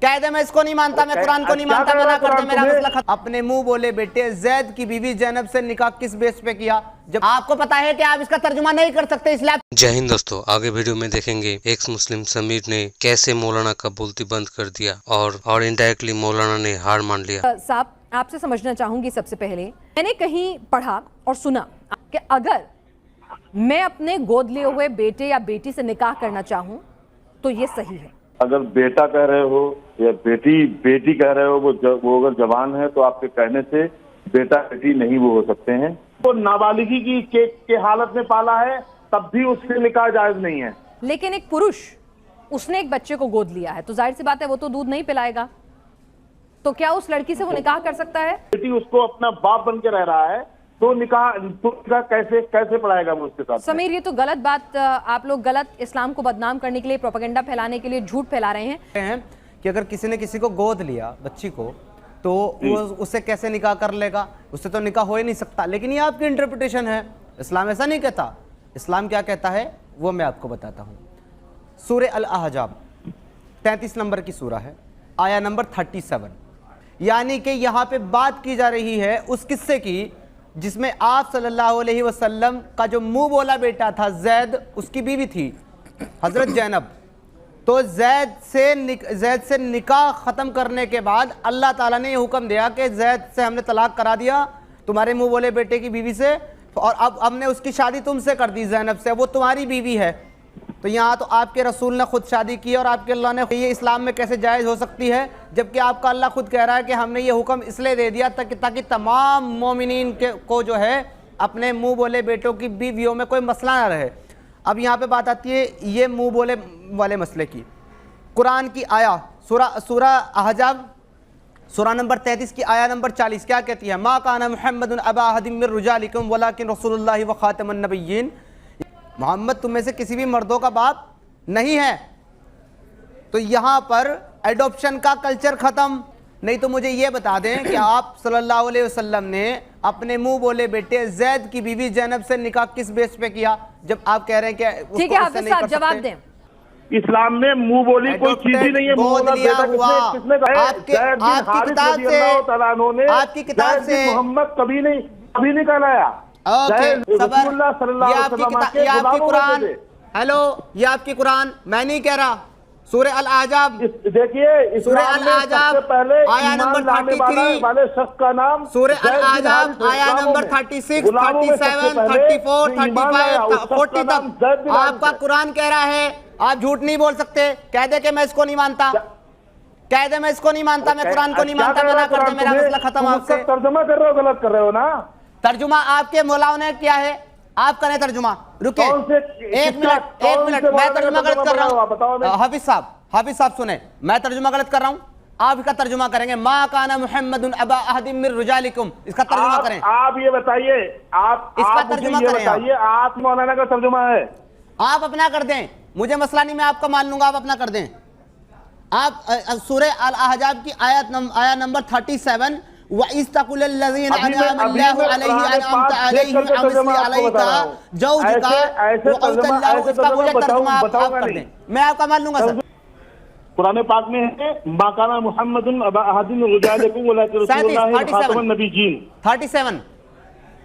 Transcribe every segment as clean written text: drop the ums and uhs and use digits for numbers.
कह दे मैं इसको नहीं मानता, मैं कुरान को नहीं मानता, मना कर दे, मेरा मसला खत्म। अपने मुंह बोले बेटे ज़ैद की बीवी ज़ैनब से निकाह किस बेस पे किया, जब आपको पता है कि आप इसका तर्जुमा नहीं कर सकते इसलिए। जय हिंद दोस्तों, आगे वीडियो में देखेंगे एक्स मुस्लिम समीर ने कैसे मौलाना का बोलती बंद कर दिया और इनडायरेक्टली मौलाना ने हार मान लिया। साहब आपसे समझना चाहूंगी, सबसे पहले मैंने कहीं पढ़ा और सुना कि अगर मैं अपने गोद लिए हुए बेटे या बेटी से निकाह करना चाहूं तो ये सही है। अगर बेटा कह रहे हो या बेटी कह रहे हो, वो अगर जवान है तो आपके कहने से बेटा बेटी नहीं वो हो सकते हैं। तो नाबालिगी की हालत में पाला है तब भी उससे निकाह जायज नहीं है। लेकिन एक पुरुष उसने एक बच्चे को गोद लिया है तो जाहिर सी बात है वो तो दूध नहीं पिलाएगा, तो क्या उस लड़की से वो निकाह कर सकता है? बेटी उसको अपना बाप बन के रह रहा है तो निकाह कैसे पढ़ाएगा वो उसके साथ? समीर ये तो गलत बात, आप लोग गलत इस्लाम को बदनाम करने के लिए, प्रोपेगेंडा फैलाने के लिए झूठ फैला रहे हैं कि अगर किसी ने किसी को गोद लिया बच्ची को तो वो उससे कैसे निकाह कर लेगा, उससे तो निकाह हो ही नहीं सकता। लेकिन ये आपकी इंटरप्रिटेशन है, इस्लाम ऐसा नहीं कहता। इस्लाम क्या कहता है वो मैं आपको बताता हूँ। सूरह अल-अहज़ाब 33 नंबर की सूरह है, आया नंबर 37, यानी कि यहाँ पे बात की जा रही है उस किस्से की जिसमें आप सल्लल्लाहु अलैहि वसल्लम का जो मुंह बोला बेटा था ज़ैद, उसकी बीवी थी हज़रत ज़ैनब। तो ज़ैद से निकाह ख़त्म करने के बाद अल्लाह ताला ने ये हुक्म दिया कि ज़ैद से हमने तलाक करा दिया तुम्हारे मुंह बोले बेटे की बीवी से, और अब हमने उसकी शादी तुमसे कर दी ज़ैनब से, वो तुम्हारी बीवी है। तो यहाँ तो आपके रसूल ने खुद शादी की और आपके अल्लाह ने, ये इस्लाम में कैसे जायज़ हो सकती है, जबकि आपका अल्लाह खुद कह रहा है कि हमने ये हुक्म इसलिए दे दिया ताकि तमाम मोमिनीन को जो है अपने मुंह बोले बेटों की बीवियों में कोई मसला ना रहे। अब यहाँ पे बात आती है ये मुंह बोले वाले मसले की। कुरान की आया सूरह अहज़ाब सूरह नंबर 33 की आया नंबर 40 क्या कहती है? मा काना मुहम्मदुन अबा अहदिम मिन रिजालिकुम वलाकिन रसूलुल्लाहि व खातमुन नबिय्यीन। मोहम्मद तुम में से किसी भी मर्दों का बाप नहीं है। तो यहाँ पर एडॉप्शन का कल्चर ख़त्म। नहीं तो मुझे ये बता दें कि आप सल्लल्लाहु अलैहि वसल्लम ने अपने मुंह बोले बेटे ज़ैद की बीवी ज़ैनब से निकाह किस बेस पे किया, जब आप कह रहे हैं कि ठीक है हाफिज साहब जवाब दें। इस्लाम में मुंह बोली कोई चीज ही नहीं है। आपकी किताब से मोहम्मद कभी नहीं कहलाया। ये आपकी कुरान, हेलो ये आपकी कुरान, मैं नहीं कह रहा। सूरह अल-अहज़ाब देखिए, सूरह अल-अहज़ाब पहले आया नंबर 33 वाले शख्स का नाम सूरह अल-अहज़ाब आया नंबर 36, 37, 34, 35, 40 तक आपका कुरान कह रहा है। आप झूठ नहीं बोल सकते। कह दे कि मैं इसको नहीं मानता, कह दे मैं इसको नहीं मानता, मैं कुरान को नहीं मानता, मना कर दे, मेरा मसला खत्म। आपसे तर्जुमा कर रहे हो, गलत कर रहे हो ना। तर्जुमा आपके मौलाओं ने किया है, आप करें तर्जुमा। रुके एक मिनट मैं तर्जुमा गलत कर रहा हूँ। हाफिज साहब सुने, मैं तर्जुमा गलत कर रहा हूँ, आप इसका तर्जुमा करेंगे। मा काना मुहम्मदुन अबा अहदिम मिन रिजालिकुम, इसका तर्जुमा करें। आप ये बताइए, आप इसका तर्जुमा करें। आप मौलाना का तर्जुमा है, आप अपना कर दें, मुझे मसला नहीं, मैं आपका मान लूंगा, आप अपना कर दें। आप सूरह अल-अहज़ाब की आया नंबर 37 मैं आपका मान लूंगा सर। कुरान पाक में है माकाना मुहम्मदुन अबा अहदिन रिजालिकुम वलाकिन रसूलुल्लाहि व खातमुन नबिय्यीन। 37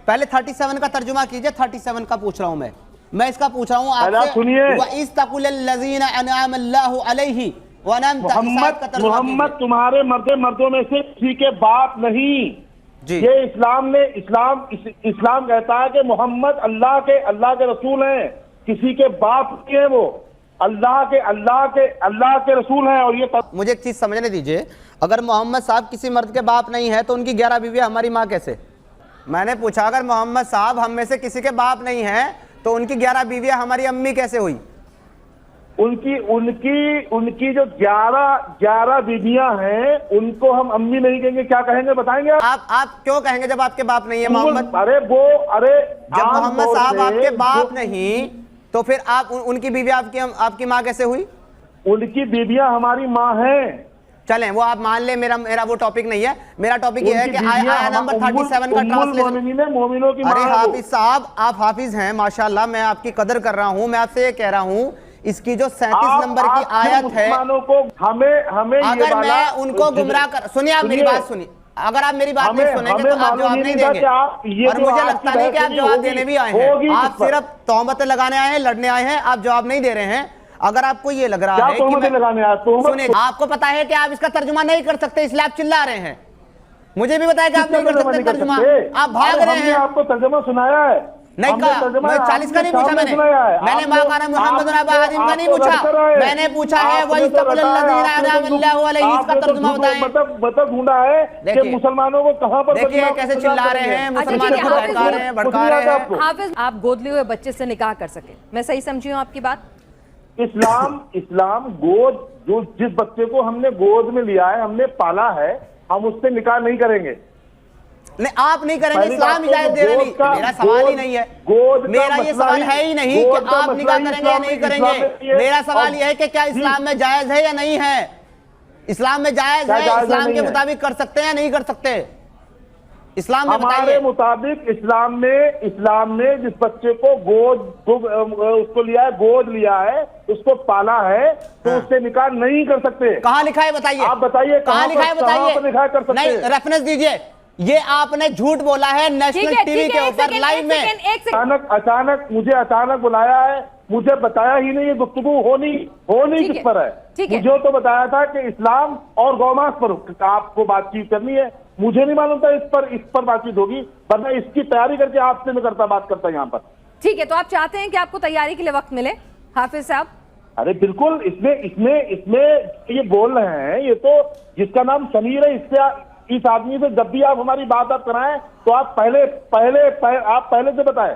पहले 37 का तर्जुमा कीजिए। 37 का पूछ रहा हूं मैं इसका पूछ रहा हूँ आपसे। मोहम्मद तुम्हारे मर्दों में से किसी के बाप नहीं जी। ये इस्लाम कहता है कि मोहम्मद अल्लाह के रसूल हैं, किसी के बाप नहीं है, वो अल्लाह के रसूल हैं। और ये मुझे एक चीज समझने दीजिए, अगर मोहम्मद साहब किसी मर्द के बाप नहीं है तो उनकी 11 बीवियां हमारी माँ कैसे? मैंने पूछा अगर मोहम्मद साहब हम में से किसी के बाप नहीं है तो उनकी 11 बीवियां हमारी अम्मी कैसे हुई? उनकी जो 11 बीवियां हैं उनको हम अम्मी नहीं कहेंगे, क्या कहेंगे बताएंगे आप क्यों कहेंगे जब आपके बाप नहीं है मोहम्मद? जब मोहम्मद साहब आपके बाप नहीं तो फिर आप उनकी बीवियां आपकी माँ कैसे हुई? उनकी बीवियां हमारी माँ हैं। चलें वो आप मान ले, मेरा वो टॉपिक नहीं है। मेरा टॉपिक ये है कि आया नंबर 37 का ट्रांसलेशन। अरे हाफिज साहब, आप हाफिज हैं माशाल्लाह, मैं आपकी कदर कर रहा हूं। मैं आपसे ये कह रहा हूं اس کی جو 37 نمبر کی آیت ہے، مسلمانوں کو ہمیں اگر میں ان کو گمراہ کر، سنیے آپ میری بات سنیے، اگر آپ میری بات نہیں سنیں گے تو آپ جواب نہیں دیں گے، اور مجھے لگتا نہیں کہ آپ جواب دینے بھی آئے ہیں، آپ صرف تہمتیں لگانے آئے ہیں، لڑنے آئے ہیں، آپ جواب نہیں دے رہے ہیں۔ اگر آپ کو یہ لگ رہا ہے کہ سنیں، آپ کو پتا ہے کہ آپ اس کا ترجمہ نہیں کر سکتے، اس لیے آپ چلا رہے ہیں، مجھے بھی بتایا کہ آپ نہیں کر سکتے ترجمہ، آپ بھاگ رہے ہیں۔ آپ کو ترجمہ سنایا ہے؟ نہیں کہا، میں 40 کا نہیں پوچھا، میں نے ماں کانا محمد نبی حدیم کا نہیں پوچھا، میں نے پوچھا ہے وَإِسْتَقْلَ الَّذِينَ أَنْعَمَ اللَّهُ عَلَيْهِمْ، اس کا ترجمہ بتائیں۔ مطلب ڈھونڈا ہے کہ مسلمانوں کو کہاں پر دیکھیے کیسے چلا رہے ہیں، مسلمانوں کو بہکا رہے ہیں، بھڑکا رہے ہیں۔ حافظ، آپ گود لیے ہوئے بچے سے نکاح کر سکیں، میں صحیح سمجھی ہوں آپ کی بات؟ اسلام گود، جو جس بچے کو ہم نے گود میں لیا ہے، ہم نے پالا ہے، ہم اس سے نکاح نہیں کریں گے۔ نہیں، آپ نہیں کریں گے، اسلام اجازت دے رہا نہیں، میرا سوال ہی نہیں ہے، میرا یہ سوال ہے ہی نہیں کہ آپ نکاح کریں گے یا نہیں کریں گے، میرا سوال یہ ہے کہ کیا اسلام میں جائز ہے یا نہیں ہے، اسلام میں جائز ہے، اسلام کے مطابق کر سکتے ہیں یا نہیں کر سکتے، اسلام میں بتائیے۔ ہمارے مطابق اسلام نے جس بچے کو اس کو لیا ہے، گود لیا ہے، اس کو پالا ہے، تو اس سے نکاح نہیں کر سکتے۔ کہاں لکھا ہے بتائیے، آپ بتائیے کہاں لکھا ہے بتائیے، نکاح کر سکتے؟ نہیں ریفرنس دیجئے، یہ آپ نے جھوٹ بولا ہے نیشنل ٹی وی کے اوپر لائیو میں۔ اچانک مجھے بلایا ہے، مجھے بتایا ہی نہیں، یہ گفتگو ہونی کس پر ہے؟ مجھے تو بتایا تھا کہ اسلام اور گوماس پر آپ کو بات چیت کرنی ہے، مجھے نہیں معلوم تھا اس پر بات چیت ہوگی، ورنہ اس کی تیاری کر کے آپ سے میں بات کرتا یہاں پر۔ ٹھیک ہے، تو آپ چاہتے ہیں کہ آپ کو تیاری کے لیے وقت ملے حافظ صاحب؟ ارے بالکل، اس میں یہ بول رہے ہیں، یہ تو جس کا نام سمیر ہے، اس آدمی سے جب بھی آپ ہماری بات کرائیں تو آپ پہلے سے بتائیں۔